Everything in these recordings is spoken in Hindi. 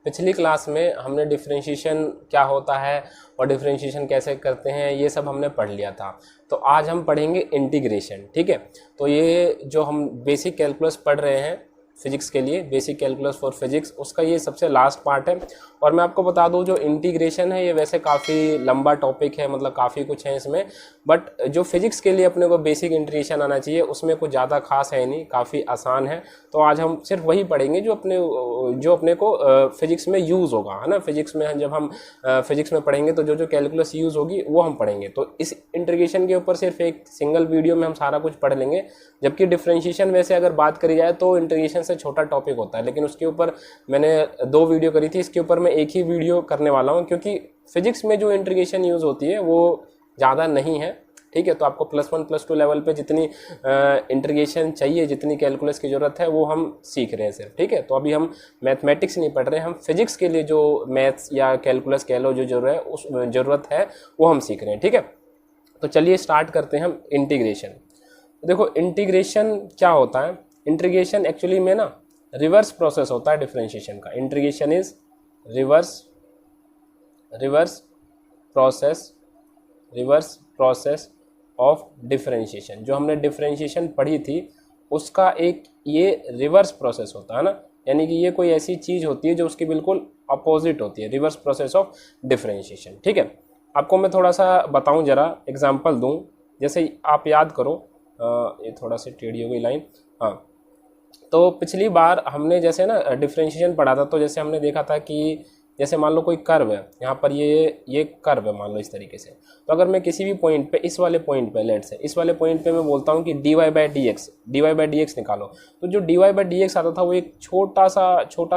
पिछली क्लास में हमने डिफरेंशिएशन क्या होता है और डिफरेंशिएशन कैसे करते हैं ये सब हमने पढ़ लिया था। तो आज हम पढ़ेंगे इंटीग्रेशन। ठीक है, तो ये जो हम बेसिक कैलकुलस पढ़ रहे हैं फिजिक्स के लिए, बेसिक कैलकुलस फॉर फिजिक्स, उसका ये सबसे लास्ट पार्ट है। और मैं आपको बता दूं जो इंटीग्रेशन है ये वैसे काफ़ी लंबा टॉपिक है, मतलब काफ़ी कुछ है इसमें, बट जो फिजिक्स के लिए अपने को बेसिक इंटीग्रेशन आना चाहिए उसमें कुछ ज़्यादा खास है नहीं, काफ़ी आसान है। तो आज हम सिर्फ वही पढ़ेंगे जो अपने को फिजिक्स में यूज़ होगा, है ना। फिजिक्स में जब हम फिजिक्स में पढ़ेंगे तो जो कैलकुलस यूज़ होगी वो हम पढ़ेंगे। तो इस इंटीग्रेशन के ऊपर सिर्फ एक सिंगल वीडियो में हम सारा कुछ पढ़ लेंगे। जबकि डिफरेंशिएशन वैसे अगर बात करी जाए तो इंटीग्रेशन से छोटा टॉपिक होता है, लेकिन उसके ऊपर मैंने 2 वीडियो करी थी, इसके ऊपर मैं एक ही वीडियो करने वाला हूँ क्योंकि फिजिक्स में जो इंटीग्रेशन यूज़ होती है वो ज़्यादा नहीं है। ठीक है, तो आपको +1 +2 लेवल पे जितनी इंटीग्रेशन चाहिए, जितनी कैलकुलस की ज़रूरत है वो हम सीख रहे हैं सिर्फ। ठीक है, तो अभी हम मैथमेटिक्स नहीं पढ़ रहे हैं, हम फिजिक्स के लिए जो मैथ्स या कैलकुलस कह लो जो ज़रूरत है वो हम सीख रहे हैं। ठीक है, तो चलिए स्टार्ट करते हैं हम इंटीग्रेशन। देखो इंटीग्रेशन क्या होता है। इंटीग्रेशन एक्चुअली में ना रिवर्स प्रोसेस होता है डिफरेंशिएशन का। Integration is reverse process of differentiation. जो हमने डिफरेंशिएशन पढ़ी थी उसका एक ये रिवर्स प्रोसेस होता है ना, यानी कि ये कोई ऐसी चीज़ होती है जो उसकी बिल्कुल अपोजिट होती है, रिवर्स प्रोसेस ऑफ डिफरेंशिएशन। ठीक है, आपको मैं थोड़ा सा बताऊं, जरा एग्जांपल दूं। जैसे आप याद करो, ये थोड़ा सा टेढ़ी हो गई लाइन। हाँ, तो पिछली बार हमने जैसे ना डिफरेंशिएशन पढ़ा था, तो जैसे हमने देखा था कि जैसे मान लो कोई कर्व है, यहाँ पर ये कर्व है, मान लो इस तरीके से। तो अगर मैं किसी भी पॉइंट पे, इस वाले पॉइंट पे, लेट से इस वाले पॉइंट पे मैं बोलता हूँ कि dy/dx निकालो, तो जो dy/dx आता था वो एक छोटा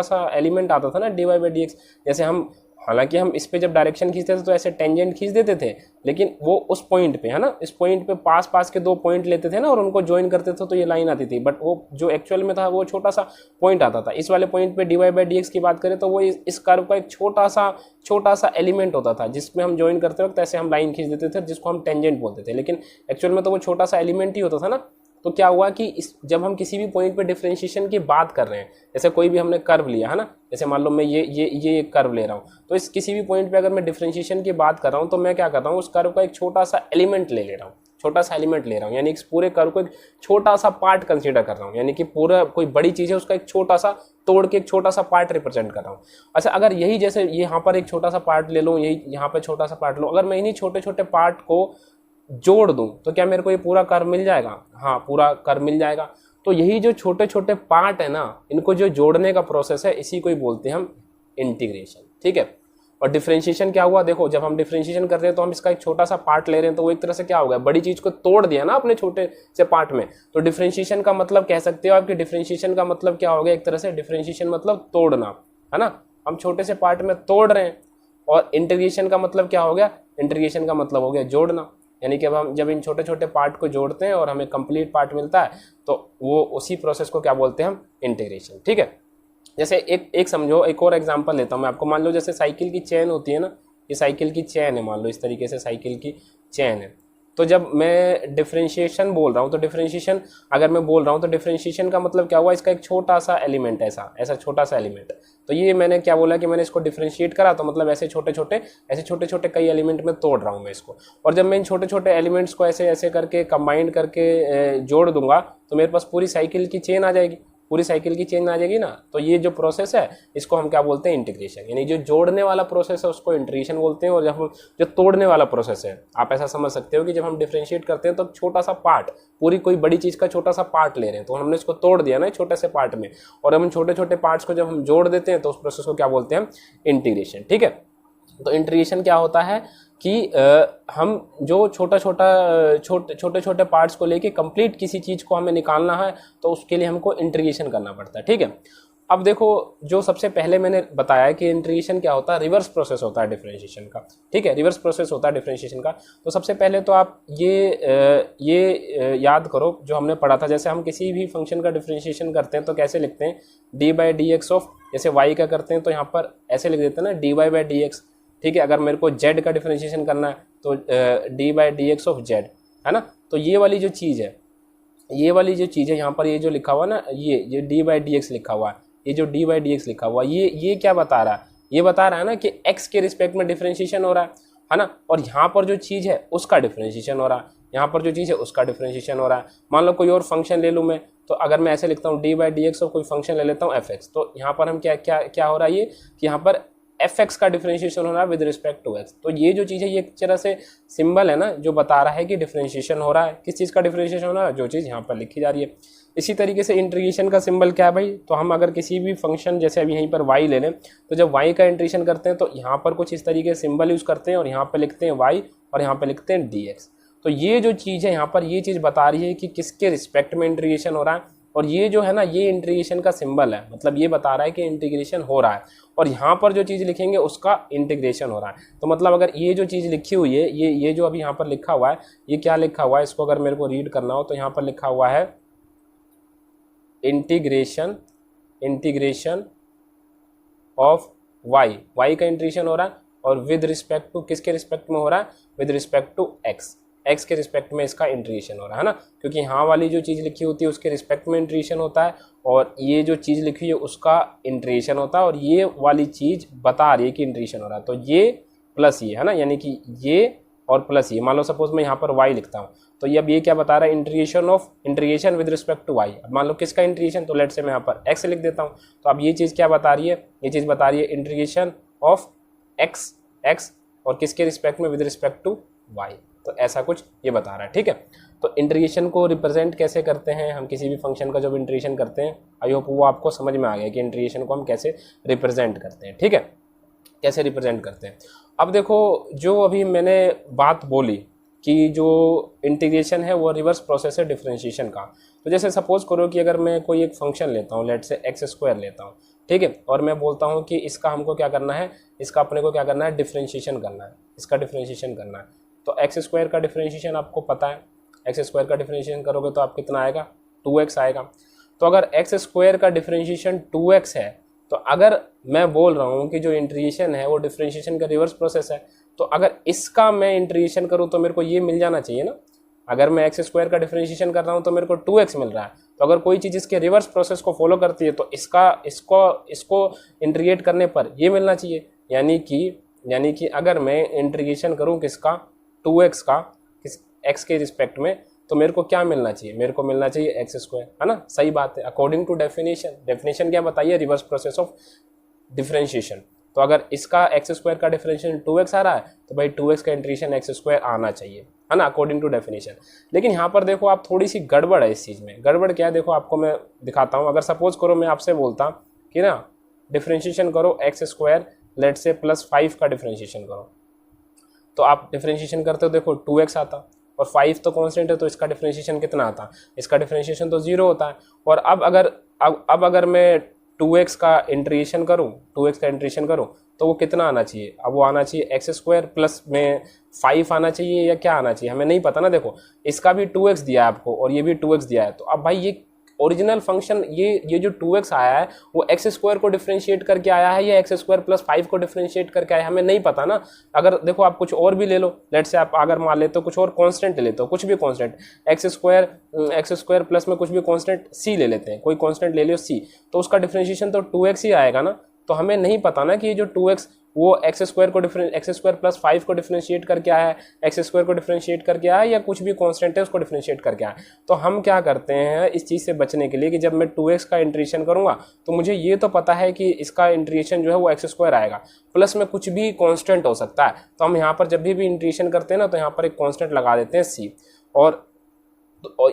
सा एलिमेंट आता था ना dy/dx। जैसे हम, हालांकि हम इस पे जब डायरेक्शन खींचते थे तो ऐसे टेंजेंट खींच देते थे, लेकिन वो उस पॉइंट पे, है ना, इस पॉइंट पे पास के 2 पॉइंट लेते थे ना और उनको ज्वाइन करते थे तो ये लाइन आती थी। बट वो जो एक्चुअल में था वो छोटा सा पॉइंट आता था। इस वाले पॉइंट पे dy/dx की बात करें तो वो इस कर्व का एक छोटा सा एलिमेंट होता था जिसमें हम ज्वाइन करते वक्त ऐसे हम लाइन खींच देते थे, जिसको हम टेंजेंट बोलते थे, लेकिन एक्चुअल में तो वो छोटा सा एलिमेंट ही होता था ना। तो क्या हुआ कि जब हम किसी भी पॉइंट पे डिफरेंशिएशन की बात कर रहे हैं, जैसे कोई भी हमने कर्व लिया, है ना, जैसे मान लो मैं ये एक कर्व ले रहा हूँ, तो इस किसी भी पॉइंट पे अगर मैं डिफरेंशिएशन की बात कर रहा हूँ तो मैं क्या कर रहा हूँ, उस कर्व का एक छोटा सा एलिमेंट ले रहा हूँ, यानी इस पूरे कर्व को एक छोटा सा पार्ट कंसीडर कर रहा हूँ, यानी कि पूरा कोई बड़ी चीज़ है उसका एक छोटा सा तोड़ के एक छोटा सा पार्ट रिप्रेजेंट कर रहा हूँ। अच्छा, अगर यही जैसे यहाँ पर एक छोटा सा पार्ट ले लूँ, यही यहाँ पर छोटा सा पार्ट लूँ, अगर मैं इन्हीं छोटे छोटे पार्ट को जोड़ दूं तो क्या मेरे को ये पूरा कर्व मिल जाएगा? हाँ, पूरा कर्व मिल जाएगा। तो यही जो छोटे छोटे पार्ट है ना, इनको जो जोड़ने का प्रोसेस है, इसी को ही बोलते हैं हम इंटीग्रेशन। ठीक है, और डिफरेंशिएशन क्या हुआ, देखो जब हम डिफरेंशिएशन कर रहे हैं तो हम इसका एक छोटा सा पार्ट ले रहे हैं, तो वो एक तरह से क्या हो गया, बड़ी चीज को तोड़ दिया ना अपने छोटे से पार्ट में। तो डिफरेंशिएशन का मतलब कह सकते हो आपके, डिफरेंशिएशन का मतलब क्या हो गया, एक तरह से डिफरेंशिएशन मतलब तोड़ना, है ना, हम छोटे से पार्ट में तोड़ रहे हैं। और इंटीग्रेशन का मतलब क्या हो गया, इंटीग्रेशन का मतलब हो गया जोड़ना, यानी कि अब हम जब इन छोटे छोटे पार्ट को जोड़ते हैं और हमें कंप्लीट पार्ट मिलता है तो वो उसी प्रोसेस को क्या बोलते हैं हम, इंटीग्रेशन। ठीक है, जैसे एक समझो, एक और एग्जांपल लेता हूँ मैं आपको। मान लो जैसे साइकिल की चेन होती है ना, ये साइकिल की चेन है, मान लो इस तरीके से साइकिल की चेन है। तो जब मैं डिफरेंशिएशन बोल रहा हूँ तो डिफरेंशिएशन अगर मैं बोल रहा हूँ तो डिफरेंशिएशन का मतलब क्या हुआ, इसका एक छोटा सा एलिमेंट, ऐसा छोटा सा एलिमेंट। तो ये मैंने क्या बोला कि मैंने इसको डिफरेंशिएट करा, तो मतलब ऐसे छोटे छोटे कई एलिमेंट में तोड़ रहा हूँ मैं इसको। और जब मैं इन छोटे छोटे एलिमेंट्स को ऐसे करके कंबाइंड करके जोड़ दूंगा तो मेरे पास पूरी साइकिल की चेन आ जाएगी, ना। तो ये जो प्रोसेस है इसको हम क्या बोलते हैं, इंटीग्रेशन। यानी जो जोड़ने वाला प्रोसेस है उसको इंटीग्रेशन बोलते हैं, और जब हम जो तोड़ने वाला प्रोसेस है, आप ऐसा समझ सकते हो कि जब हम डिफरेंशिएट करते हैं तो छोटा सा पार्ट, पूरी कोई बड़ी चीज का छोटा सा पार्ट ले रहे हैं, तो हमने इसको तोड़ दिया ना छोटे से पार्ट में, और हम छोटे छोटे पार्ट्स को जब हम जोड़ देते हैं तो उस प्रोसेस को क्या बोलते हैं, इंटीग्रेशन। ठीक है, तो इंटीग्रेशन क्या होता है कि हम जो छोटे छोटे पार्ट्स को लेके कंप्लीट किसी चीज़ को हमें निकालना है तो उसके लिए हमको इंटीग्रेशन करना पड़ता है। ठीक है, अब देखो जो सबसे पहले मैंने बताया कि इंटीग्रेशन क्या होता है, रिवर्स प्रोसेस होता है डिफरेंशिएशन का। ठीक है, रिवर्स प्रोसेस होता है डिफरेंशिएशन का। तो सबसे पहले तो आप ये याद करो जो हमने पढ़ा था, जैसे हम किसी भी फंक्शन का डिफरेंशिएशन करते हैं तो कैसे लिखते हैं, dy/dx ऑफ, जैसे y का करते हैं तो यहाँ पर ऐसे लिख देते हैं ना, dy/dx। ठीक है, अगर मेरे को z का डिफरेंशिएशन करना है तो dy/dx ऑफ z, है ना। तो ये वाली जो चीज़ है यहाँ पर, ये जो लिखा हुआ ना, ये dy/dx लिखा हुआ है, ये जो डी बाई डी एक्स लिखा हुआ ये क्या बता रहा है, ये बता रहा है ना कि x के रिस्पेक्ट में डिफरेंशिएशन हो रहा है ना, और यहाँ पर जो चीज़ है उसका डिफरेंशिएशन हो रहा है, यहाँ पर जो चीज़ है उसका डिफरेंशिएशन हो रहा है। मान लो कोई और फंक्शन ले लूँ मैं, तो अगर मैं ऐसे लिखता हूँ डी बाई डी एक्स और कोई फंक्शन ले लेता हूँ एफ एक्स, तो यहाँ पर हम क्या क्या क्या हो रहा है ये कि यहाँ पर एफ एक्स का डिफरेंशिएशन हो रहा है विद रिस्पेक्ट टू एक्स। तो ये जो चीज़ है ये एक तरह से सिंबल है ना जो बता रहा है कि डिफरेंशिएशन हो रहा है, किस चीज़ का डिफरेंशिएशन हो रहा है, जो चीज़ यहाँ पर लिखी जा रही है। इसी तरीके से इंटीग्रेशन का सिंबल क्या है भाई, तो हम अगर किसी भी फंक्शन जैसे अभी यहीं पर y ले लें, तो जब y का इंटीग्रेशन करते हैं तो यहाँ पर कुछ इस तरीके से सिंबल यूज़ करते हैं और यहाँ पर लिखते हैं y और यहाँ पर लिखते हैं dx। तो ये जो चीज़ है यहाँ पर ये चीज़ बता रही है कि किसके रिस्पेक्ट में इंटीग्रेशन हो रहा है, और ये जो है ना ये इंटीग्रेशन का सिंबल है, मतलब ये बता रहा है कि इंटीग्रेशन हो रहा है, और यहाँ पर जो चीज़ लिखेंगे उसका इंटीग्रेशन हो रहा है। तो मतलब अगर ये जो चीज़ लिखी हुई है ये जो अभी यहाँ पर लिखा हुआ है, ये क्या लिखा हुआ है, इसको अगर मेरे को रीड करना हो तो यहाँ पर लिखा हुआ है इंटीग्रेशन ऑफ y का इंटीग्रेशन हो रहा है, और विद रिस्पेक्ट टू किसके रिस्पेक्ट में हो रहा है, विद रिस्पेक्ट टू x के रिस्पेक्ट में इसका इंटीग्रेशन हो रहा है ना, क्योंकि यहाँ वाली जो चीज़ लिखी होती है उसके रिस्पेक्ट में इंटीग्रेशन होता है, और ये जो चीज़ लिखी है उसका इंटीग्रेशन होता है, और ये वाली चीज़ बता रही है कि इंटीग्रेशन हो रहा है। तो ये प्लस ये है ना, यानी कि ये और प्लस ये, मान लो सपोज मैं यहाँ पर y लिखता हूँ, तो ये अब ये क्या बता रहा है, integration with respect to y। अब मान लो किसका इंटीग्रेशन, तो लेट से मैं यहाँ पर x लिख देता हूँ, तो अब ये चीज़ क्या बता रही है, ये चीज़ बता रही है इंटीग्रेशन ऑफ x और किसके रिस्पेक्ट में, विद रिस्पेक्ट टू y। तो ऐसा कुछ ये बता रहा है, ठीक है। तो इंटीग्रेशन को रिप्रेजेंट कैसे करते हैं हम, किसी भी फंक्शन का जब इंटीग्रेशन करते हैं, आई होप वो आपको समझ में आ गया कि इंटीग्रेशन को हम कैसे रिप्रेजेंट करते हैं, ठीक है, कैसे रिप्रेजेंट करते हैं। अब देखो जो अभी मैंने बात बोली कि जो इंटीग्रेशन है वो रिवर्स प्रोसेस है डिफरेंशिएशन का। तो जैसे सपोज करो कि अगर मैं कोई एक फंक्शन लेता हूँ, लेट से एक्स स्क्वायर लेता हूँ, ठीक है, और मैं बोलता हूँ कि इसका हमको क्या करना है, इसका अपने को क्या करना है, डिफरेंशिएशन करना है, इसका डिफरेंशिएशन करना है। तो एक्स स्क्वायर का डिफरेंशिएशन आपको पता है, एक्स स्क्वायर का डिफरेंशिएशन करोगे तो आप कितना आएगा, 2x आएगा। तो अगर एक्स स्क्वायर का डिफरेंशिएशन 2x है, तो अगर मैं बोल रहा हूँ कि जो इंटीग्रेशन है वो डिफरेंशिएशन का रिवर्स प्रोसेस है, तो अगर इसका मैं इंटीग्रेशन करूँ तो मेरे को ये मिल जाना चाहिए ना। अगर मैं एक्स स्क्वायर का डिफरेंशिएशन कर रहा हूँ तो मेरे को 2x मिल रहा है, तो अगर कोई चीज़ इसके रिवर्स प्रोसेस को फॉलो करती है तो इसको इंटीग्रेट करने पर ये मिलना चाहिए। यानी कि अगर मैं इंटीग्रेशन करूँ किसका, 2x का, किस x के रिस्पेक्ट में, तो मेरे को क्या मिलना चाहिए, मेरे को मिलना चाहिए एक्स स्क्वायर, है ना, सही बात है। अकॉर्डिंग टू डेफिनेशन क्या बताइए, रिवर्स प्रोसेस ऑफ डिफरेंशिएशन। तो अगर इसका एक्स स्क्वायर का डिफरेंशिएशन 2x आ रहा है तो भाई 2x का इंटीग्रेशन एक्स स्क्वायर आना चाहिए, है ना, अकॉर्डिंग टू डेफिनेशन। लेकिन यहाँ पर देखो आप थोड़ी सी गड़बड़ है इस चीज़ में। गड़बड़ क्या है, देखो आपको मैं दिखाता हूँ। अगर सपोज करो मैं आपसे बोलता कि ना डिफरेंशिएशन करो एक्स स्क्वायर लेट से +5 का डिफरेंशिएशन करो, तो आप डिफरेंशिएशन करते हो, देखो 2x आता और 5 तो कांस्टेंट है, तो इसका डिफरेंशिएशन कितना आता, इसका डिफरेंशिएशन तो 0 होता है। और अब अगर मैं 2x का इंटीग्रेशन करूँ, 2x का इंटीग्रेशन करूँ तो वो कितना आना चाहिए, अब वो आना चाहिए एक्स स्क्वायर प्लस में 5 आना चाहिए, या क्या आना चाहिए हमें नहीं पता ना। देखो इसका भी 2x दिया है आपको और ये भी 2x दिया है, तो अब भाई ये ओरिजिनल फंक्शन ये जो 2x आया है वो एक्स स्क्वायर को डिफरेंशिएट करके आया है या एक्स स्क्वायर +5 को डिफरेंशिएट करके आया है, हमें नहीं पता ना। अगर देखो आप कुछ और भी ले लो, लेट से आप अगर मान लेते हो कुछ और कांस्टेंट ले लेते हो, कुछ भी कांस्टेंट, एक्स स्क्वायर प्लस में कुछ भी कांस्टेंट c ले लेते हैं, कोई कांस्टेंट ले लियो c, तो उसका डिफरेंशिएशन तो 2x ही आएगा ना। तो हमें नहीं पता ना कि ये जो 2x वो एक्स स्क्वायर +5 को डिफरेंशिएट करके आया है, एक्स स्क्वायर को डिफरेंशिएट करके आया है, या कुछ भी कांस्टेंट है उसको डिफरेंशिएट करके आया है। तो हम क्या करते हैं इस चीज़ से बचने के लिए कि जब मैं 2x का इंटीग्रेशन करूंगा तो मुझे ये तो पता है कि इसका इंटीग्रेशन जो है वो एक्स स्क्वायर आएगा, प्लस में कुछ भी कांस्टेंट हो सकता है। तो हम यहाँ पर जब भी इंटीग्रेशन करते हैं ना तो यहाँ पर एक कांस्टेंट लगा देते हैं c, और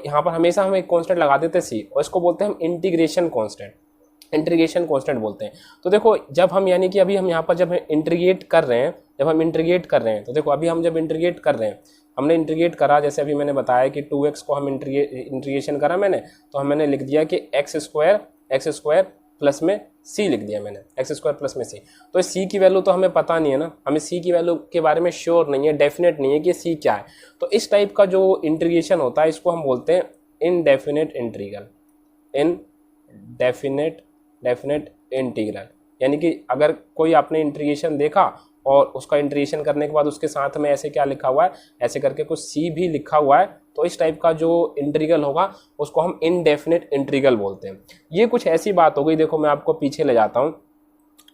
यहाँ पर हमेशा हम एक कांस्टेंट लगा देते हैं c, और इसको बोलते हैं हम इंटीग्रेशन कांस्टेंट बोलते हैं। तो देखो जब हम यानी कि अभी हम यहाँ पर जब इंटीग्रेट कर रहे हैं, तो देखो अभी हम जब इंटीग्रेट कर रहे हैं, हमने इंटीग्रेट करा, जैसे अभी मैंने बताया कि 2x को हम इंटीग्रेशन करा मैंने, तो मैंने लिख दिया कि एक्स स्क्वायर प्लस में c लिख दिया मैंने, एक्स स्क्वायर प्लस में c। तो इस c की वैल्यू तो हमें पता नहीं है ना, हमें c की वैल्यू के बारे में श्योर नहीं है, डेफिनेट नहीं है कि c क्या है। तो इस टाइप का जो इंटीग्रेशन होता है इसको हम बोलते हैं इनडेफिनेट इंटीग्रल। यानी कि अगर कोई आपने इंटीग्रेशन देखा और उसका इंटीग्रेशन करने के बाद उसके साथ में ऐसे क्या लिखा हुआ है, ऐसे करके कुछ सी भी लिखा हुआ है, तो इस टाइप का जो इंटीग्रल होगा उसको हम इनडेफिनेट इंटीग्रल बोलते हैं। ये कुछ ऐसी बात हो गई, देखो मैं आपको पीछे ले जाता हूँ।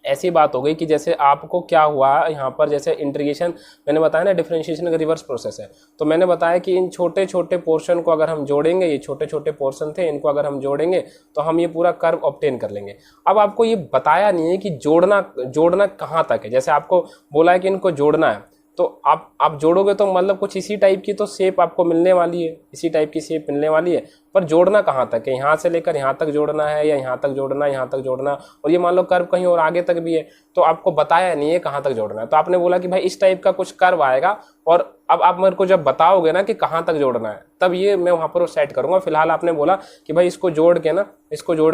ऐसी बात हो गई कि जैसे आपको क्या हुआ यहाँ पर, जैसे इंटीग्रेशन मैंने बताया ना डिफरेंशिएशन का रिवर्स प्रोसेस है, तो मैंने बताया कि इन छोटे छोटे पोर्शन को अगर हम जोड़ेंगे, ये छोटे छोटे पोर्शन थे, इनको अगर हम जोड़ेंगे तो हम ये पूरा कर्व ऑब्टेन कर लेंगे। अब आपको ये बताया नहीं है कि जोड़ना कहाँ तक है। जैसे आपको बोला है कि इनको जोड़ना है, तो आप जोड़ोगे तो मतलब कुछ इसी टाइप की तो शेप आपको मिलने वाली है, इसी टाइप की शेप मिलने वाली है, पर जोड़ना कहाँ तक है, यहाँ से लेकर यहाँ तक जोड़ना है या यहाँ तक जोड़ना है, यहाँ तक जोड़ना, और ये मान लो कर्व कहीं और आगे तक भी है, तो आपको बताया नहीं है कहाँ तक जोड़ना है। तो आपने बोला कि भाई इस टाइप का कुछ कर्व आएगा, और अब आप मेरे को जब बताओगे ना कि कहाँ तक जोड़ना है, तब ये मैं वहाँ पर सेट करूँगा। फिलहाल आपने बोला कि भाई इसको जोड़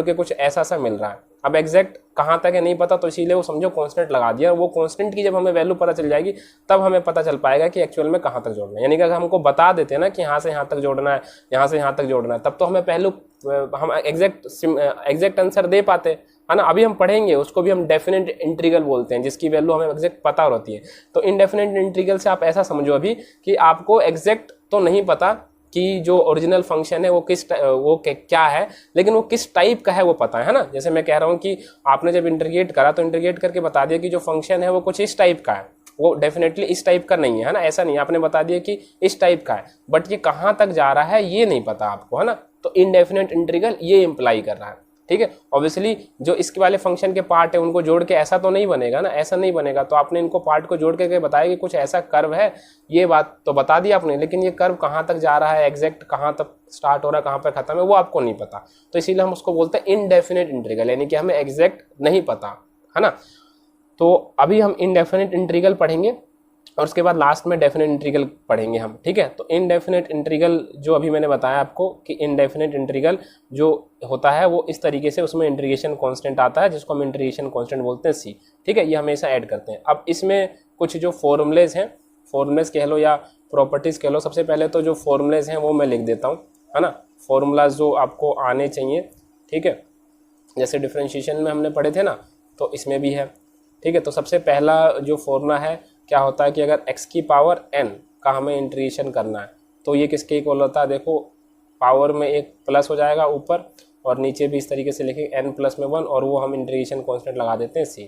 के कुछ ऐसा सा मिल रहा है। अब एग्जैक्ट कहाँ तक है नहीं पता, तो इसीलिए वो समझो कांस्टेंट लगा दिया। वो कांस्टेंट की जब हमें वैल्यू पता चल जाएगी तब हमें पता चल पाएगा कि एक्चुअल में कहाँ तक जोड़ना है। यानी कि अगर हमको बता देते हैं ना कि यहाँ से यहाँ तक जोड़ना है, यहाँ से यहाँ तक जोड़ना है, तब तो हमें पहलू हम एग्जैक्ट आंसर दे पाते, है ना। अभी हम पढ़ेंगे उसको भी हम डेफिनेट इंटीग्रल बोलते हैं, जिसकी वैल्यू हमें एग्जैक्ट पता होती है। तो इनडेफिनेट इंटीग्रल से आप ऐसा समझो अभी कि आपको एग्जैक्ट तो नहीं पता कि जो ओरिजिनल फंक्शन है वो क्या है, लेकिन वो किस टाइप का है वो पता है ना। जैसे मैं कह रहा हूँ कि आपने जब इंटीग्रेट करा तो इंटीग्रेट करके बता दिया कि जो फंक्शन है वो कुछ इस टाइप का है, वो डेफिनेटली इस टाइप का नहीं है ना, ऐसा नहीं, आपने बता दिया कि इस टाइप का है, बट ये कहाँ तक जा रहा है ये नहीं पता आपको, है ना। तो इनडेफिनेट इंटीग्रल ये इंप्लाई कर रहा है, ठीक है। ऑब्वियसली जो इसके वाले फंक्शन के पार्ट है उनको जोड़ के ऐसा तो नहीं बनेगा ना, ऐसा नहीं बनेगा। तो आपने इनको पार्ट को जोड़ के बताया कि कुछ ऐसा कर्व है, ये बात तो बता दी आपने, लेकिन ये कर्व कहाँ तक जा रहा है, एग्जैक्ट कहाँ तक स्टार्ट हो रहा है, कहाँ पर खत्म है, वो आपको नहीं पता। तो इसीलिए हम उसको बोलते हैं इनडेफिनेट इंटीग्रल, यानी कि हमें एग्जैक्ट नहीं पता, है ना। तो अभी हम इनडेफिनेट इंटीग्रल पढ़ेंगे और उसके बाद लास्ट में डेफिनेट इंटीग्रल पढ़ेंगे हम, ठीक है। तो इनडेफिनेट इंटीग्रल जो अभी मैंने बताया आपको कि इनडेफिनेट इंटीग्रल जो होता है वो इस तरीके से, उसमें इंटीग्रेशन कांस्टेंट आता है जिसको हम इंटीग्रेशन कांस्टेंट बोलते हैं सी, ठीक है। ये हमेशा ऐड करते हैं। अब इसमें कुछ जो फॉर्मूलेज हैं, फॉर्मूलेज कह लो या प्रॉपर्टीज कह लो, सबसे पहले तो जो फॉर्मूलेज हैं वो मैं लिख देता हूँ, है ना। फॉर्मूलाज जो आपको आने चाहिए, ठीक है। जैसे डिफरेंशिएशन में हमने पढ़े थे ना, तो इसमें भी है, ठीक है। तो सबसे पहला जो फॉर्मूला है क्या होता है कि अगर x की पावर n का हमें इंटीग्रेशन करना है तो ये किसके इक्वल होता है, देखो पावर में एक प्लस हो जाएगा ऊपर और नीचे भी इस तरीके से लिखेंगे n+1 और वो हम इंटीग्रेशन कांस्टेंट लगा देते हैं c।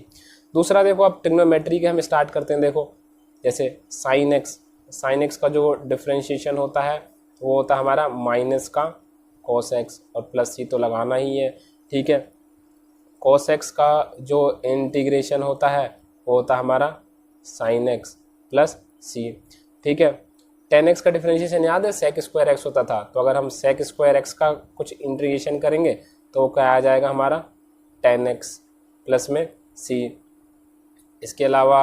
दूसरा देखो अब ट्रिग्नोमेट्री के हम स्टार्ट करते हैं। देखो जैसे sin x का जो डिफरेंशिएशन होता है वो होता है हमारा माइनस का cos x और प्लस c तो लगाना ही है, ठीक है। cos x का जो इंटीग्रेशन होता है वो होता है हमारा sin x प्लस c, ठीक है। tan x का डिफरेंशिएशन याद है, sec स्क्वायर x होता था, तो अगर हम sec स्क्वायर x का कुछ इंटीग्रेशन करेंगे तो क्या आ जाएगा हमारा tan x प्लस में c। इसके अलावा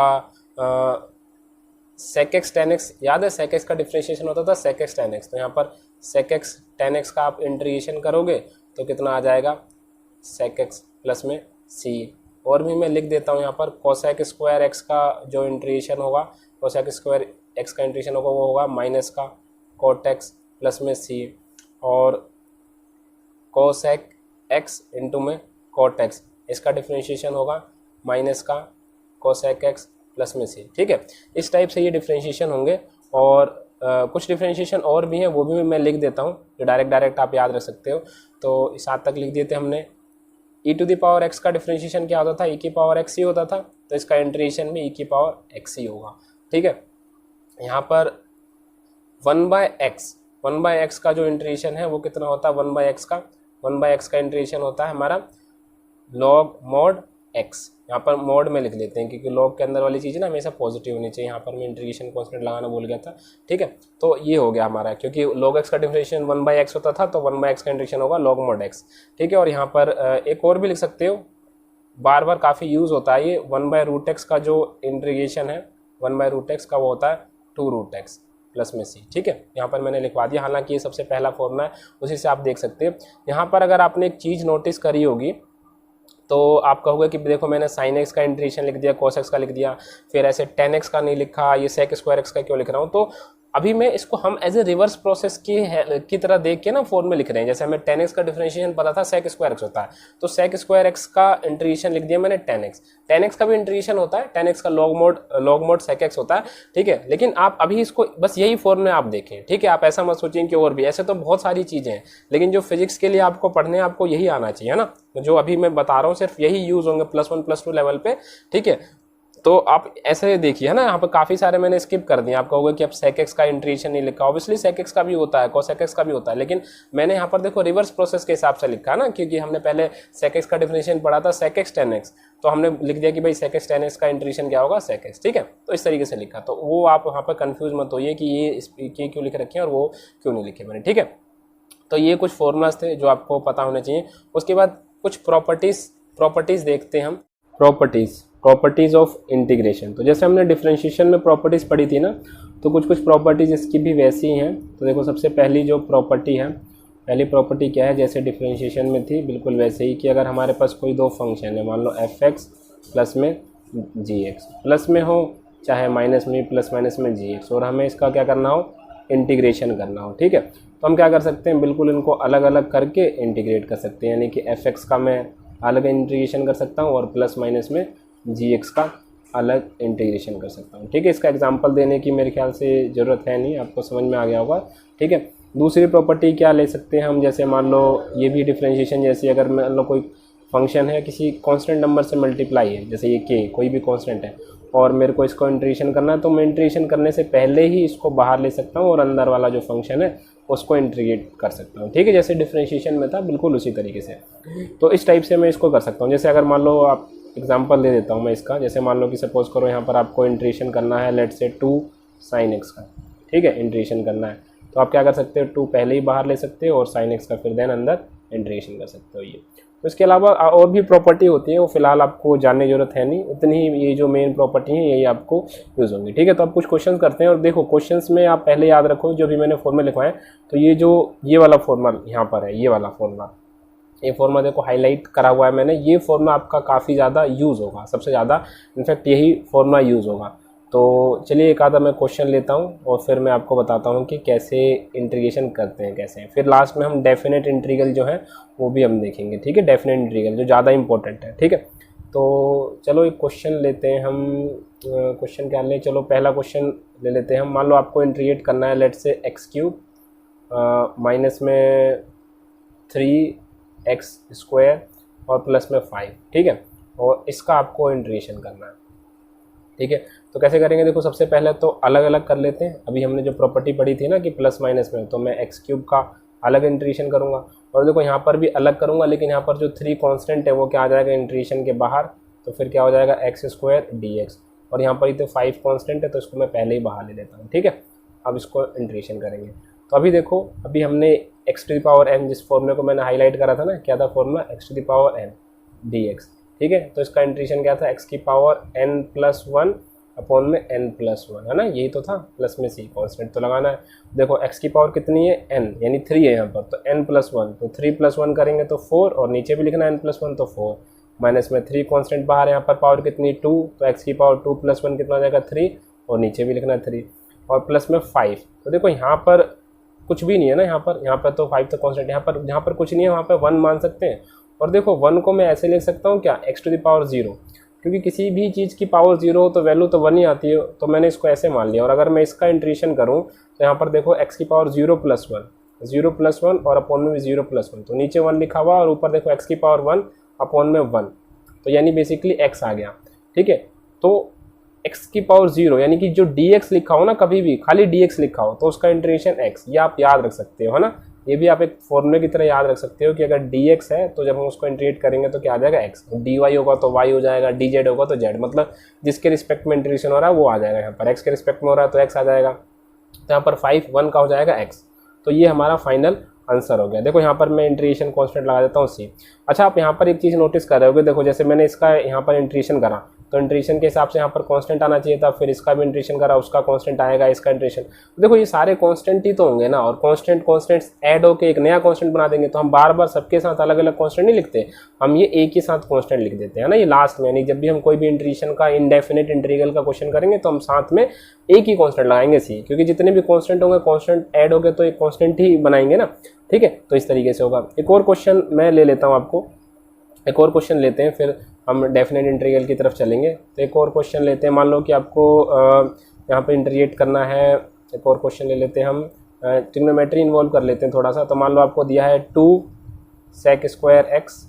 sec x tan x याद है, sec x का डिफरेंशिएशन होता था sec x tan x, तो यहाँ पर sec x tan x का आप इंटीग्रेशन करोगे तो कितना आ जाएगा sec x प्लस में c। और भी मैं लिख देता हूँ यहाँ पर cosec स्क्वायर x का जो इंटीग्रेशन होगा, cosec स्क्वायर x का इंटीग्रेशन होगा वो होगा माइनस का cot x प्लस में c, और cosec x इंटू में cot x, इसका डिफरेंशिएशन होगा माइनस का cosec x प्लस में c, ठीक है। इस टाइप से ये डिफरेंशिएशन होंगे। और कुछ डिफरेंशिएशन और भी हैं, वो भी मैं लिख देता हूँ जो डायरेक्ट आप याद रख सकते हो। तो इस हाथ तक लिख देते हमने। e to the power x का डिफरेंशिएशन क्या होता था, e की पावर x ही होता था, तो इसका इंटीग्रेशन भी e की पावर x ही होगा, ठीक है। यहाँ पर 1/x का जो इंटीग्रेशन है वो कितना होता है, 1/x का इंटीग्रेशन होता है हमारा log mod x। यहाँ पर मोड में लिख लेते हैं क्योंकि log के अंदर वाली चीज़ ना हमेशा पॉजिटिव होनी चाहिए। यहाँ पर मैं इंटीग्रेशन कांस्टेंट लगाना भूल गया था, ठीक है। तो ये हो गया हमारा, क्योंकि log x का डिफरेंशिएशन 1/x होता था, तो 1/x का इंटीग्रेशन होगा log mod x, ठीक है। और यहाँ पर एक और भी लिख सकते हो, बार बार काफ़ी यूज़ होता है ये, 1/√x का जो इंटीग्रेशन है 1/√x का वो होता है 2√x प्लस में c, ठीक है। यहाँ पर मैंने लिखवा दिया, हालांकि ये सबसे पहला फॉर्मूला है, उसी से आप देख सकते हैं। यहाँ पर अगर आपने एक चीज़ नोटिस करी होगी तो आप कहोगे कि देखो मैंने sin x का इंटीग्रेशन लिख दिया, cos x का लिख दिया, फिर ऐसे tan x का नहीं लिखा, ये sec स्क्वायर x का क्यों लिख रहा हूँ। तो अभी मैं इसको हम एज ए रिवर्स प्रोसेस की तरह देख के ना फॉर्म में लिख रहे हैं। जैसे हमें 10x का डिफरेंशिएशन पता था sec स्क्वायर x होता है, तो sec स्क्वायर x का इंटीग्रेशन लिख दिया मैंने 10x। 10x का भी इंटीग्रेशन होता है, 10x का log mod sec x होता है, ठीक है। लेकिन आप अभी इसको बस यही फॉर्म में आप देखें, ठीक है। आप ऐसा मत सोचें कि और भी, ऐसे तो बहुत सारी चीज़ें हैं, लेकिन जो फिजिक्स के लिए आपको पढ़ने आपको यही आना चाहिए, है ना। जो अभी मैं बता रहा हूँ सिर्फ यही यूज़ होंगे +1 +2 लेवल पे, ठीक है। तो आप ऐसे देखिए, है ना, यहाँ पर काफ़ी सारे मैंने स्किप कर दिए। आप कहोगे कि अब sec x का इंटीग्रेशन नहीं लिखा, ऑब्वियसली sec x का भी होता है, cos x का भी होता है, लेकिन मैंने यहाँ पर देखो रिवर्स प्रोसेस के हिसाब से लिखा है ना, क्योंकि हमने पहले sec x का डिफरेंशिएशन पढ़ा था sec x tan x, तो हमने लिख दिया कि भाई sec x tan x का इंटीग्रेशन क्या होगा sec x, ठीक है। तो इस तरीके से लिखा, तो वो आप वहाँ पर कन्फ्यूज मत होइए कि ये क्यों लिख रखे हैं और वो क्यों नहीं लिखे मैंने, ठीक है। तो ये कुछ फॉर्मूलाज थे जो आपको पता होने चाहिए। उसके बाद कुछ प्रॉपर्टीज़ देखते हैं हम। Properties of integration. तो जैसे हमने डिफरेंशिएशन में प्रॉपर्टीज़ पढ़ी थी ना, तो कुछ प्रॉपर्टीज़ इसकी भी वैसी हैं। तो देखो सबसे पहली जो प्रॉपर्टी है, पहली प्रॉपर्टी क्या है, जैसे डिफरेंशिएशन में थी बिल्कुल वैसे ही, कि अगर हमारे पास कोई दो फंक्शन है, मान लो f(x) प्लस में g(x), प्लस में हो चाहे माइनस में, प्लस माइनस में g(x), और हमें इसका क्या करना हो, इंटीग्रेशन करना हो, ठीक है। तो हम क्या कर सकते हैं, बिल्कुल इनको अलग अलग करके इंटीग्रेट कर सकते हैं, यानी कि f(x) का मैं अलग इंटीग्रेशन कर सकता हूँ और प्लस माइनस में g(x) का अलग इंटीग्रेशन कर सकता हूँ, ठीक है। इसका एग्जांपल देने की मेरे ख्याल से ज़रूरत है नहीं, आपको समझ में आ गया होगा, ठीक है। दूसरी प्रॉपर्टी क्या ले सकते हैं हम, जैसे मान लो ये भी डिफरेंशिएशन जैसे, अगर मान लो कोई फंक्शन है किसी कांस्टेंट नंबर से मल्टीप्लाई है, जैसे ये k कोई भी कांस्टेंट है, और मेरे को इसको इंटीग्रेशन करना है, तो मैं इंटीग्रेशन करने से पहले ही इसको बाहर ले सकता हूँ और अंदर वाला जो फंक्शन है उसको इंटीग्रेट कर सकता हूँ, ठीक है। जैसे डिफरेंशिएशन में था बिल्कुल उसी तरीके से, तो इस टाइप से मैं इसको कर सकता हूँ। जैसे अगर मान लो, आप एग्जांपल दे देता हूँ मैं इसका, जैसे मान लो कि सपोज करो यहाँ पर आपको इंटीग्रेशन करना है लेट से 2 sin x का, ठीक है, इंटीग्रेशन करना है, तो आप क्या कर सकते हो, 2 पहले ही बाहर ले सकते हो और sin x का फिर देन अंदर इंटीग्रेशन कर सकते हो ये। तो इसके अलावा और भी प्रॉपर्टी होती है, वो फिलहाल आपको जानने की जरूरत है नहीं, उतनी ही ये जो मेन प्रॉपर्टी है यही आपको यूज़ होंगी, ठीक है। तो अब कुछ क्वेश्चन करते हैं, और देखो क्वेश्चंस में आप पहले याद रखो जो भी मैंने फॉर्मूला लिखवाए, तो ये वाला फॉर्मूला यहाँ पर है, ये वाला फॉर्मूला, ये फॉर्मूला देखो हाईलाइट करा हुआ है मैंने, ये फॉर्मूला आपका काफ़ी ज़्यादा यूज़ होगा, सबसे ज़्यादा इनफैक्ट यही फॉर्मूला यूज़ होगा। तो चलिए एक आधा मैं क्वेश्चन लेता हूँ और फिर मैं आपको बताता हूँ कि कैसे इंटीग्रेशन करते हैं, कैसे, फिर लास्ट में हम डेफिनेट इंटीग्रल जो है वो भी हम देखेंगे, ठीक है, डेफिनेट इंटीग्रल जो ज़्यादा इंपॉर्टेंट है, ठीक है। तो चलो एक क्वेश्चन लेते हैं हम, क्वेश्चन क्या लें, चलो पहला क्वेश्चन ले लेते हैं हम। मान लो आपको इंटीग्रेट करना है लेट से x³ माइनस में 3x² और प्लस में 5, ठीक है, और इसका आपको इंटीग्रेशन करना है, ठीक है। तो कैसे करेंगे, देखो सबसे पहले तो अलग अलग कर लेते हैं। अभी हमने जो प्रॉपर्टी पढ़ी थी ना कि प्लस माइनस में, तो मैं x³ का अलग इंटीग्रेशन करूँगा, और देखो यहाँ पर भी अलग करूँगा, लेकिन यहाँ पर जो 3 कांस्टेंट है वो क्या आ जाएगा इंटीग्रेशन के बाहर, तो फिर क्या हो जाएगा x² dx, और यहाँ पर ही तो 5 कांस्टेंट है तो इसको मैं पहले ही बाहर ले लेता हूँ, ठीक है। अब इसको इंटीग्रेशन करेंगे, तो अभी देखो अभी हमने x⁴n, जिस फॉर्मूले को मैंने हाईलाइट करा था ना, क्या था फॉर्मूला, x⁴n dx, ठीक है। तो इसका इंटीग्रेशन क्या था, x⁴n+1 अपॉन में n+1, है ना, यही तो था, प्लस में c कांस्टेंट तो लगाना है। देखो x की पावर कितनी है, n, यानी 3 है यहाँ पर, तो n+1, तो 3+1 करेंगे तो 4, और नीचे भी लिखना है n+1 तो 4, माइनस में 3 कांस्टेंट बाहर, यहाँ पर पावर कितनी 2, तो x की पावर 2+1 कितना हो जाएगा 3, और नीचे भी लिखना है 3, और प्लस में 5। तो देखो यहाँ पर कुछ भी नहीं है ना, यहाँ पर तो 5 तो कांस्टेंट, यहाँ पर कुछ नहीं है, वहाँ पर 1 मान सकते हैं। और देखो 1 को मैं ऐसे लिख सकता हूँ क्या, x⁴0, क्योंकि किसी भी चीज़ की पावर 0 हो तो वैल्यू तो 1 ही आती है, तो मैंने इसको ऐसे मान लिया। और अगर मैं इसका इंटीग्रेशन करूँ तो यहाँ पर देखो x⁴0+1 और अपॉन में भी 0+1, तो नीचे 1 लिखा हुआ और ऊपर देखो x⁴1 अपॉन में 1, तो यानी बेसिकली x आ गया, ठीक है। तो x⁴0 यानी कि जो dx लिखा हो ना, कभी भी खाली dx लिखा हो तो उसका इंटीग्रेशन x, ये आप याद रख सकते हो, है ना। ये भी आप एक फॉर्मूले की तरह याद रख सकते हो कि अगर dx है तो जब हम उसको इंटीग्रेट करेंगे तो क्या आ जाएगा x, dy होगा तो y हो जाएगा, dz होगा तो z, मतलब जिसके रिस्पेक्ट में इंटीग्रेशन हो रहा है वो आ जाएगा। यहाँ पर x के रिस्पेक्ट में हो रहा है तो x आ जाएगा, तो यहाँ पर 5 1 का हो जाएगा x, तो ये हमारा फाइनल आंसर हो गया। देखो यहाँ पर मैं इंटीग्रेशन कांस्टेंट लगा देता हूँ c। अच्छा, आप यहाँ पर एक चीज़ नोटिस कर रहे होगे, देखो जैसे मैंने इसका यहाँ पर इंटीग्रेशन करा, तो इंट्रीशन के हिसाब से यहाँ पर कांस्टेंट आना चाहिए था, फिर इसका भी इंट्रीशन करा उसका कांस्टेंट आएगा, इसका इंट्रीशन। तो देखो ये सारे कांस्टेंट ही तो होंगे ना, और कांस्टेंट्स ऐड होकर एक नया कांस्टेंट बना देंगे। तो हम बार बार सबके साथ अलग अलग कांस्टेंट नहीं लिखते, हम ये एक ही साथ कांस्टेंट लिख देते हैं ना। ये लास्ट में, यानी जब भी हम कोई भी इंट्रीशन का इंडेफिनिट इंटीग्रल का क्वेश्चन करेंगे तो हम साथ में एक ही कांस्टेंट लगाएंगे सी, क्योंकि जितने भी कांस्टेंट होंगे कांस्टेंट ऐड हो गए तो एक कांस्टेंट ही बनाएंगे ना, ठीक है। तो इस तरीके से होगा। एक और क्वेश्चन मैं ले लेता हूँ आपको, एक और क्वेश्चन लेते हैं, फिर हम डेफिनेट इंटीग्रल की तरफ चलेंगे। तो एक और क्वेश्चन लेते हैं, मान लो कि आपको यहाँ पे इंटीग्रेट करना है। एक और क्वेश्चन ले लेते हैं हम, ट्रिग्नोमेट्री इन्वॉल्व कर लेते हैं थोड़ा सा। तो मान लो आपको दिया है 2 sec स्क्वायर x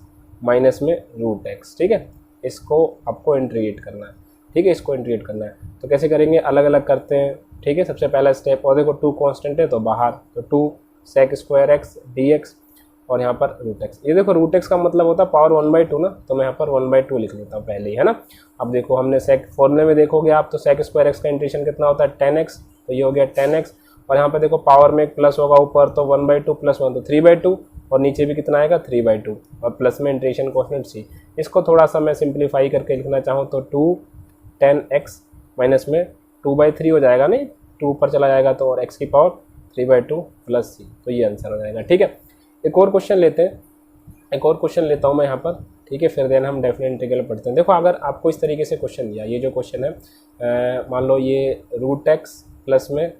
माइनस में रूट x, ठीक है। इसको आपको इंटीग्रेट करना है, ठीक है, इसको इंटीग्रेट करना है। तो कैसे करेंगे, अलग अलग करते हैं, ठीक है। सबसे पहला स्टेप, और देखो 2 कांस्टेंट है तो बाहर, तो 2 sec स्क्वायर x dx और यहाँ पर रूट एक्स। ये देखो रूट एक्स का मतलब होता है पावर 1/2 ना, तो मैं यहाँ पर 1/2 लिख लेता हूँ पहले ही, है ना। अब देखो हमने सेक फॉर्मूले में देखोगे आप तो sec स्क्वायर एक्स का इंटीग्रेशन कितना होता है 10x, तो ये हो गया 10x। और यहाँ पे देखो पावर में एक प्लस होगा ऊपर, तो 1/2 + 1 तो 3/2, और नीचे भी कितना आएगा 3/2, और प्लस में इंटीग्रेशन कांस्टेंट c। इसको थोड़ा सा मैं सिंप्लीफाई करके लिखना चाहूँ तो 2 10x माइनस में 2/3 हो जाएगा, नहीं 2 ऊपर चला जाएगा तो, और x की पावर 3/2 + c, तो ये आंसर हो जाएगा, ठीक है। एक और क्वेश्चन लेते हैं, एक और क्वेश्चन लेता हूँ मैं यहाँ पर, ठीक है, फिर देन हम डेफिनेट इंटीग्रल पढ़ते हैं। देखो अगर आपको इस तरीके से क्वेश्चन दिया, ये जो क्वेश्चन है मान लो ये रूट एक्स प्लस में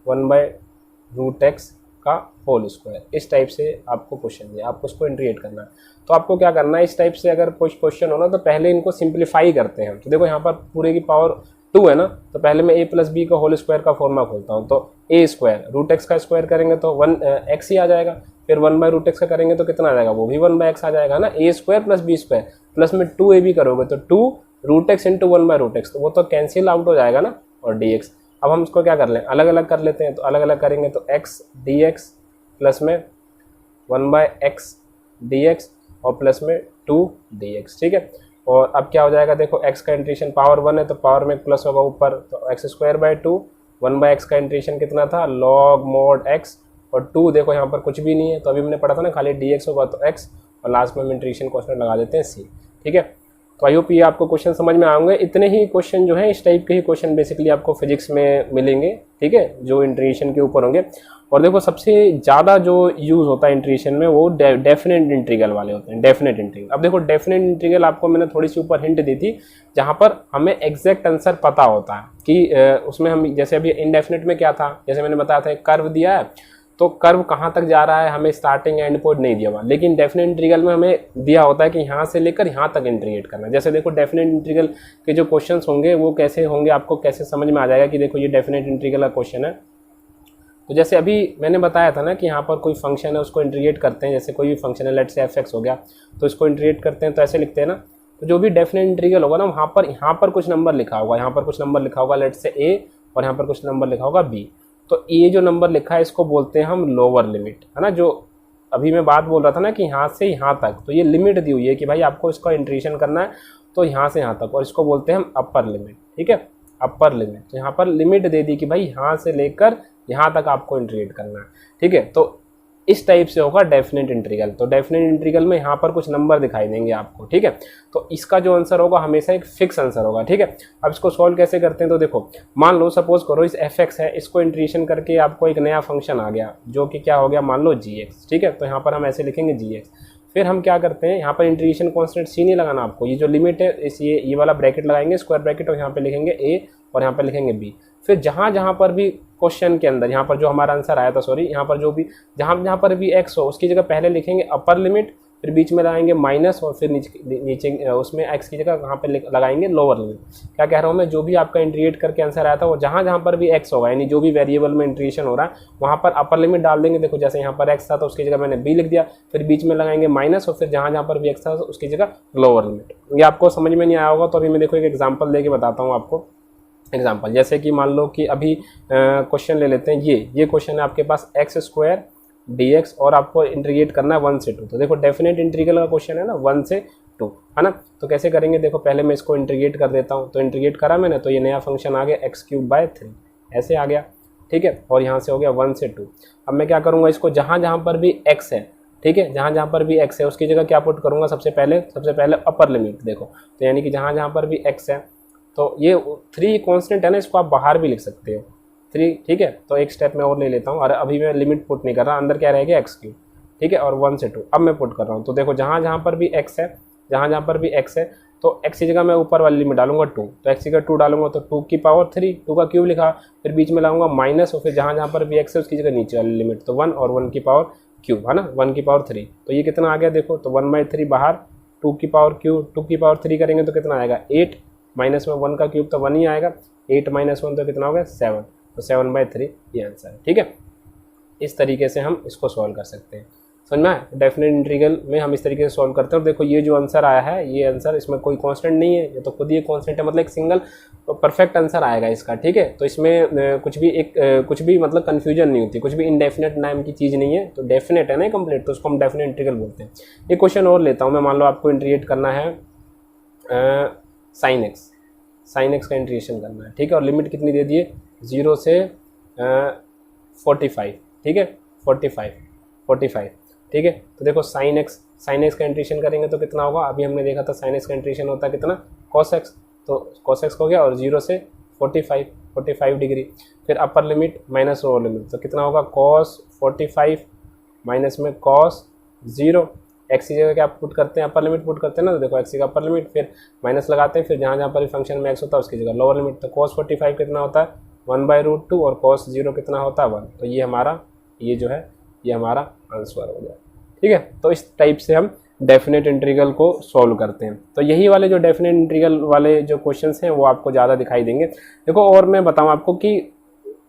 1/√x का होल स्क्वायर, इस टाइप से आपको क्वेश्चन दिया, आपको उसको इंटीग्रेट करना है। तो आपको क्या करना है, इस टाइप से अगर कुछ क्वेश्चन हो ना तो पहले इनको सिंप्लीफाई करते हैं। तो देखो यहाँ पर पूरे की पावर 2 है ना, तो पहले मैं a + b का होल स्क्वायर का फॉर्मूला खोलता हूँ। तो a स्क्वायर रूट एक्स का स्क्वायर करेंगे तो 1x ही आ जाएगा, फिर 1/√x का करेंगे तो कितना आ जाएगा, वो भी 1/x आ जाएगा ना। a square + b square plus में 2ab करोगे तो 2√x × 1/√x, तो वो तो कैंसिल आउट हो जाएगा ना, और dx। अब हम इसको क्या कर लें, अलग अलग कर लेते हैं। तो अलग अलग करेंगे तो x dx प्लस में 1/x dx और प्लस में 2 dx, ठीक है। और अब क्या हो जाएगा, देखो x का इंटीग्रेशन पावर 1 है तो पावर में प्लस होगा ऊपर, तो x² 1/x का इंटीग्रेशन कितना था log mod x, और 2 देखो यहाँ पर कुछ भी नहीं है, तो अभी हमने पढ़ा था ना खाली dx होगा तो x, और लास्ट में हम इंटीग्रेशन कांस्टेंट लगा देते हैं c, ठीक है। तो आई होप ये आपको क्वेश्चन समझ में आएंगे। इतने ही क्वेश्चन जो हैं, इस टाइप के ही क्वेश्चन बेसिकली आपको फिजिक्स में मिलेंगे, ठीक है, जो इंटीग्रेशन के ऊपर होंगे। और देखो सबसे ज़्यादा जो यूज़ होता है इंटीग्रेशन में वो डेफिनेट इंटीग्रल वाले होते हैं, डेफिनेट इंटीग्रल। अब देखो डेफिनेट इंटीग्रल आपको मैंने थोड़ी सी ऊपर हिंट दी थी, जहाँ पर हमें एग्जैक्ट आंसर पता होता है कि उसमें हम, जैसे अभी इनडेफिनेट में क्या था, जैसे मैंने बताया था एक कर्व दिया है, तो कर्व कहाँ तक जा रहा है हमें स्टार्टिंग एंड पॉइंट नहीं दिया हुआ, लेकिन डेफिनेट इंटीग्रल में हमें दिया होता है कि यहाँ से लेकर यहाँ तक इंटीग्रेट करना। जैसे देखो डेफिनेट इंटीग्रल के जो क्वेश्चंस होंगे वो कैसे होंगे, आपको कैसे समझ में आ जाएगा कि देखो ये डेफिनेट इंटीग्रल का क्वेश्चन है। तो जैसे अभी मैंने बताया था ना कि यहाँ पर कोई फंक्शन है उसको इंटीग्रेट करते हैं, जैसे कोई भी फंक्शन है, लेट से f(x) हो गया, तो इसको इंटीग्रेट करते हैं तो ऐसे लिखते हैं ना। तो जो भी डेफिनेट इंटीग्रल होगा ना, यहाँ पर कुछ नंबर लिखा होगा, यहाँ पर कुछ नंबर लिखा होगा लेट से a, और यहाँ पर कुछ नंबर लिखा होगा b। तो ये जो नंबर लिखा है इसको बोलते हैं हम लोअर लिमिट, है ना। जो अभी मैं बात बोल रहा था ना कि यहाँ से यहाँ तक, तो ये लिमिट दी हुई है कि भाई आपको इसका इंटीग्रेशन करना है तो यहाँ से यहाँ तक, और इसको बोलते हैं हम अपर लिमिट, ठीक है, अपर लिमिट। तो यहाँ पर लिमिट दे दी कि भाई यहाँ से लेकर यहाँ तक आपको इंटीग्रेट करना है, ठीक है। तो इस टाइप से होगा डेफिनेट इंटीग्रल। तो डेफिनेट इंटीग्रल में यहाँ पर कुछ नंबर दिखाई देंगे आपको, ठीक है। तो इसका जो आंसर होगा हमेशा एक फिक्स आंसर होगा, ठीक है। अब इसको सॉल्व कैसे करते हैं, तो देखो मान लो सपोज करो इस f(x) है, इसको इंटीग्रेशन करके आपको एक नया फंक्शन आ गया जो कि क्या हो गया, मान लो gx, ठीक है। तो यहाँ पर हम ऐसे लिखेंगे gx। फिर हम क्या करते हैं, यहाँ पर इंटीग्रेशन कांस्टेंट c नहीं लगाना आपको, ये जो लिमिट है इस ये वाला ब्रैकेट लगाएंगे, स्क्वायर ब्रैकेट, और यहाँ पे लिखेंगे a और यहाँ पे लिखेंगे b। फिर जहाँ पर भी क्वेश्चन के अंदर, यहाँ पर जो हमारा आंसर आया था, सॉरी, यहाँ पर जो भी जहाँ पर भी x हो उसकी जगह पहले लिखेंगे अपर लिमिट, फिर बीच में लगाएंगे माइनस, और फिर नीचे उसमें x की जगह कहाँ पे लगाएंगे लोअर लिमिट। क्या कह रहा हूँ मैं, जो भी आपका इंटीग्रेट करके आंसर आया था वो जहाँ पर भी x होगा, यानी जो भी वेरिएबल में इंटीग्रेशन हो रहा है वहाँ पर अपर लिमिट डाल देंगे। देखो जैसे यहाँ पर x था तो उसकी जगह मैंने b लिख दिया, फिर बीच में लगाएंगे माइनस, और फिर जहाँ पर भी x था उसकी जगह लोअर लिमिट। ये आपको समझ में नहीं आया होगा, तो अभी मैं देखो एक एग्जाम्पल दे के बताता हूँ आपको। एग्जाम्पल जैसे कि मान लो कि अभी क्वेश्चन ले लेते हैं, ये क्वेश्चन है आपके पास x² dx, और आपको इंटीग्रेट करना है 1 से 2। तो देखो डेफिनेट इंटीग्रल का क्वेश्चन है ना, 1 से 2, है ना। तो कैसे करेंगे, देखो पहले मैं इसको इंटीग्रेट कर देता हूँ। तो इंटीग्रेट करा मैंने, तो ये नया फंक्शन आ गया x³ 3, ऐसे आ गया, ठीक है। और यहाँ से हो गया 1 से 2। अब मैं क्या करूँगा, इसको जहाँ पर भी x है ठीक है। जहाँ जहाँ पर भी x है उसकी जगह क्या पुट करूँगा, सबसे पहले अपर लिमिट देखो, तो यानी कि जहाँ जहाँ पर भी x है, तो ये 3 कांस्टेंट है ना, इसको आप बाहर भी लिख सकते हो 3, ठीक है। तो एक स्टेप मैं और ले लेता हूँ, और अभी मैं लिमिट पुट नहीं कर रहा, अंदर क्या रहेगा x3, ठीक है, और 1 से 2 अब मैं पुट कर रहा हूँ। तो देखो जहाँ जहाँ पर भी x है, जहाँ जहाँ पर भी x है, तो x की जगह मैं ऊपर वाली लिमिट डालूंगा 2, तो x की जगह 2 डालूंगा तो 2 की पावर 3, 2 का क्यूब लिखा, फिर बीच में लाऊंगा माइनस, और फिर जहाँ जहाँ पर भी x है उसकी जगह नीचे वाली लिमिट, तो 1 और 1 की पावर क्यूब है ना, 1 की पावर 3, तो ये कितना आ गया देखो, तो 1/3 बाहर, 2 की पावर क्यूब, 2 की पावर 3 करेंगे तो कितना आएगा 8, माइनस में 1 का क्यूब तो 1 ही आएगा, 8 - 1 तो कितना हो गया 7, तो 7/3 ये आंसर है, ठीक है। इस तरीके से हम इसको सॉल्व कर सकते हैं, समझ में आया। डेफिनेट इंटीग्रल में हम इस तरीके से सॉल्व करते हैं। और देखो ये जो आंसर आया है, ये आंसर इसमें कोई कांस्टेंट नहीं है, ये तो खुद ही कांस्टेंट है, मतलब एक सिंगल परफेक्ट आंसर आएगा इसका, ठीक है। तो इसमें कुछ भी मतलब कन्फ्यूजन नहीं होती, कुछ भी इनडेफिनेट नाम की चीज़ नहीं है, तो डेफिनेट है ना कंप्लीट, तो उसको हम डेफिनेट इंटीग्रल बोलते हैं। एक क्वेश्चन और लेता हूँ मैं, मान लो आपको इंटीग्रेट करना है साइन एक्स का इंटीग्रेशन करना है, ठीक है, और लिमिट कितनी दे दिए 0 से 45, ठीक है, 45, ठीक है। तो देखो साइन एक्स का इंटीग्रेशन करेंगे तो कितना होगा, अभी हमने देखा था साइन एक्स का इंटीग्रेशन होता है कितना कॉस एक्स, तो कॉस एक्स हो गया, और 0 से 45 डिग्री, फिर upper limit minus lower limit, तो कितना होगा कॉस 45 माइनस में कॉस 0, एक्स की जगह क्या पुट करते हैं, अपर लिमिट पुट करते हैं ना, तो देखो एक्स की अपर लिमिट, फिर माइनस लगाते हैं, फिर जहाँ जहाँ पर फंक्शन में एक्स होता है उसकी जगह लोअर लिमिट, तो कॉस 45 कितना होता है 1/√2, और कॉस 0 कितना होता है 1, तो ये हमारा ये जो है ये हमारा आंसर हो गया, ठीक है। तो इस टाइप से हम डेफिनेट इंटीग्रल को सॉल्व करते हैं। तो यही वाले जो डेफिनेट इंटीग्रल वाले जो क्वेश्चंस हैं वो आपको ज़्यादा दिखाई देंगे। देखो और मैं बताऊं आपको कि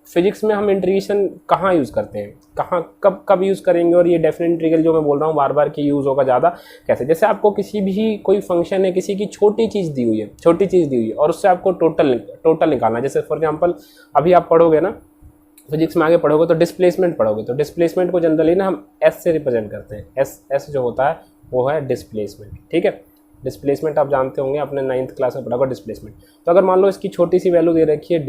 फिजिक्स में हम इंटीग्रेशन कहाँ यूज़ करते हैं, कहाँ कब यूज़ करेंगे, और ये डेफिनेट इंटीग्रल जो मैं बोल रहा हूँ बार बार कि यूज़ होगा ज़्यादा कैसे, जैसे आपको किसी भी कोई फंक्शन है, किसी की छोटी चीज़ दी हुई है और उससे आपको टोटल निकालना है। जैसे फॉर एग्जाम्पल अभी आप पढ़ोगे ना फिजिक्स में, आगे पढ़ोगे तो डिस्प्लेसमेंट पढ़ोगे, तो डिस्प्लेसमेंट को जनरली ना हम एस से रिप्रेजेंट करते हैं, एस जो होता है वो है डिस्प्लेसमेंट, ठीक है। डिस्प्लेसमेंट आप जानते होंगे, अपने 9th क्लास में पढ़ा होगा डिस्प्लेसमेंट। तो अगर मान लो इसकी छोटी सी वैल्यू दे रखी है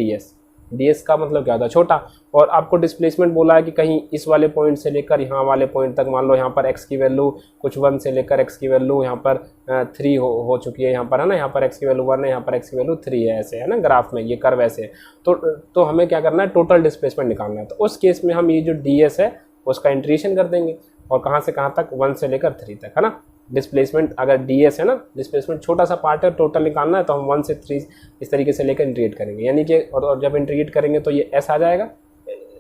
ds का मतलब क्या होता है छोटा, और आपको डिस्प्लेसमेंट बोला है कि कहीं इस वाले पॉइंट से लेकर यहाँ वाले पॉइंट तक, मान लो यहाँ पर x की वैल्यू कुछ 1 से लेकर x की वैल्यू यहाँ पर 3 हो चुकी है, यहाँ पर है ना, यहाँ पर x की वैल्यू 1 है, यहाँ पर x की वैल्यू 3 है, ऐसे है ना ग्राफ में ये कर्व ऐसे है। तो हमें क्या करना है, टोटल डिस्प्लेसमेंट निकालना है। तो उस केस में हम ये जो ds है उसका इंटीग्रेशन कर देंगे, और कहाँ से कहाँ तक 1 से लेकर 3 तक, है ना। डिस्प्लेसमेंट अगर ds है ना, डिस्प्लेसमेंट छोटा सा पार्ट है, टोटल निकालना है, तो हम 1 से 3 इस तरीके से लेकर इंटीग्रेट करेंगे, यानी कि और जब इंटीग्रेट करेंगे तो ये s आ जाएगा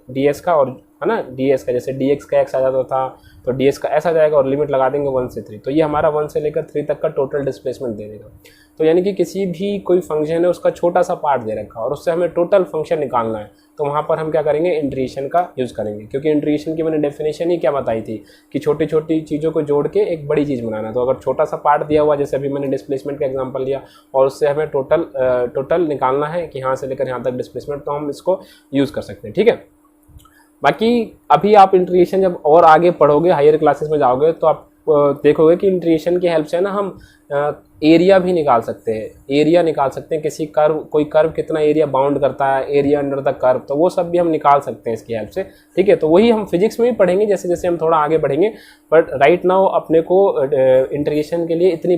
ds का, और है ना ds का, जैसे dx का x आ जाता था तो ds का s आ जाएगा, और लिमिट लगा देंगे 1 से 3, तो ये हमारा 1 से लेकर 3 तक का टोटल डिस्प्लेसमेंट दे देगा। तो यानी कि किसी भी कोई फंक्शन है उसका छोटा सा पार्ट दे रखा है और उससे हमें टोटल फंक्शन निकालना है, तो वहाँ पर हम क्या करेंगे, इंटीग्रेशन का यूज़ करेंगे, क्योंकि इंटीग्रेशन की मैंने डेफिनेशन ही क्या बताई थी कि छोटी छोटी चीज़ों को जोड़ के एक बड़ी चीज़ बनाना। तो अगर छोटा सा पार्ट दिया हुआ, जैसे अभी मैंने डिस्प्लेसमेंट का एग्जांपल लिया, और उससे हमें टोटल निकालना है कि यहाँ से लेकर यहाँ तक डिस्प्लेसमेंट, तो हम इसको यूज़ कर सकते हैं, ठीक है। बाकी अभी आप इंटीग्रेशन जब और आगे पढ़ोगे, हायर क्लासेस में जाओगे, तो आप देखोगे कि इंटीग्रेशन की हेल्प से ना हम एरिया भी निकाल सकते हैं, किसी कर्व, कोई कर्व कितना एरिया बाउंड करता है, एरिया अंडर द कर्व, तो वो सब भी हम निकाल सकते हैं इसकी हेल्प से, ठीक है। तो वही हम फिजिक्स में भी पढ़ेंगे जैसे जैसे हम थोड़ा आगे बढ़ेंगे, बट राइट नाउ अपने को इंटीग्रेशन के लिए इतनी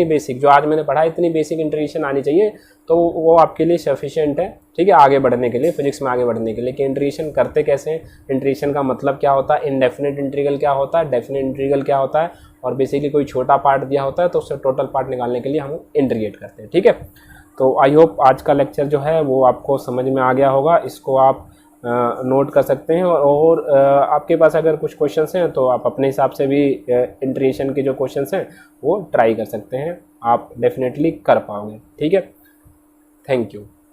बेसिक जो आज मैंने पढ़ा, इतनी बेसिक इंटीग्रेशन आनी चाहिए, तो वो आपके लिए सफिशिएंट है, ठीक है, आगे बढ़ने के लिए, फिजिक्स में आगे बढ़ने के लिए, कि इंटीग्रेशन करते कैसे हैं, इंटीग्रेशन का मतलब क्या होता है, इनडेफिनेट इंटीग्रल क्या होता है, डेफिनेट इंटीग्रल क्या होता है, और बेसिकली कोई छोटा पार्ट दिया होता है तो उससे टोटल पार्ट निकालने के लिए हम इंटीग्रेट करते हैं, ठीक है। तो आई होप आज का लेक्चर जो है वो आपको समझ में आ गया होगा, इसको आप नोट कर सकते हैं, और आपके पास अगर कुछ क्वेश्चंस हैं तो आप अपने हिसाब से भी इंटीग्रेशन के जो क्वेश्चंस हैं वो ट्राई कर सकते हैं, आप डेफिनेटली कर पाओगे, ठीक है। Thank you.